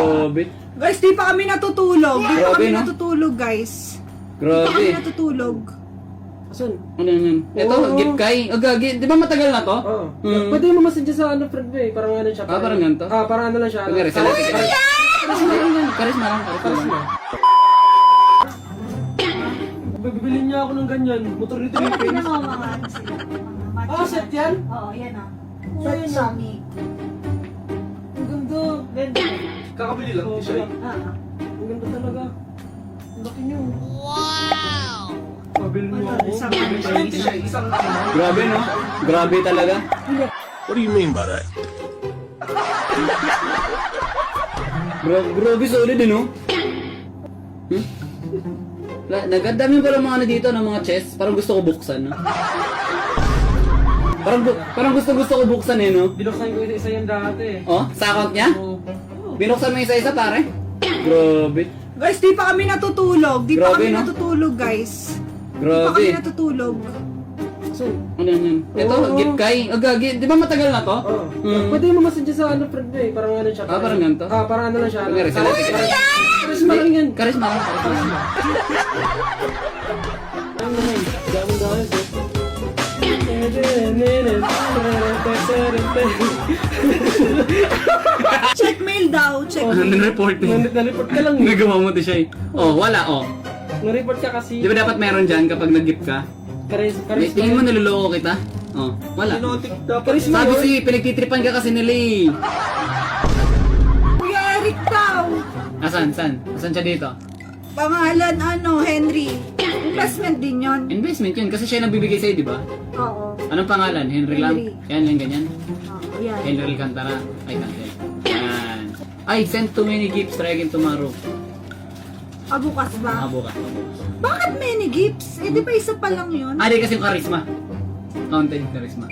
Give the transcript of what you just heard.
Grabe. Guys, di pa kami natutulog. Di pa Grabe, kami no? natutulog, guys. Di pa kami Grabe. natutulog. Asan? Ano yan? Ito, Oo. Gipkay. O gagi, di ba matagal na to? Oo. Mm. Pwede mo masadya sa ano, friend mo eh. Parang ano siya. Parang ganito? Parang ano lang siya. Pagkari, Ano, Karisma lang yan. Karisma lang. Karisma. Bibilin niya ako ng ganyan. Motor ni Ano Philippines. mo mga ano sila? Mga Ah, set yan? Oo, yan o. Set Sami. Ang ganda. Ganda. Kakabili lang, Oo, Tishay. Ah, Ang ganda talaga. Ang laki niyo. Pabili mo Ano, ako. isang Tishay, isang Grabe, no? Grabe talaga. What do you mean by that? Grabe, solid din, no? Nagandami pala mga ano dito ng mga chest. Parang gusto ko buksan, no? Parang gusto ko buksan eh, no? Binuksan ko isa yan dati. Oh, sa account niya? Oo. Binuksan mo isa-isa, pare? Grabe. Guys, di pa kami natutulog. Di pa Grabe, kami no? natutulog, guys. Di pa kami Grabe. natutulog. Asan? Ano yan? Ito, Oo. Gipkay. O gagi, di ba matagal na to? Oo. Mm. Pwede mo masadya sa ano, friend mo eh. Parang ano siya. Parang ganito? Parang ano lang siya. Pagkari, Karisma lang yan. Karisma lang. Ang naman. Daming-dami eh. Check mail daw. Check Ano mail. report eh? Na-report ka lang eh. Nagawa mo to siya eh. Oh, wala oh. Na-report ka kasi. Di ba dapat meron dyan kapag nag-gift ka? Karisma. Tingin mo niloloko kita? Oh, wala. Pinotik dapat. Karisma Sabi yun. si, pinagtitripan ka kasi nila eh. Kuya Eric daw. Asan? Asan siya dito? Pangalan ano, Henry. Investment din yon. Investment yun kasi siya yung nagbibigay sa'yo, di ba? Oo. Anong pangalan? Henry lang? Henry. Yan lang ganyan. Oo, yan. Henry Alcantara. Ay, Cantel. Yan. Ay, send too many gifts, try again tomorrow. Bukas ba? Bukas. Bakit many gifts? Eh, di ba isa pa lang yun? Di kasi yung charisma. Counted charisma.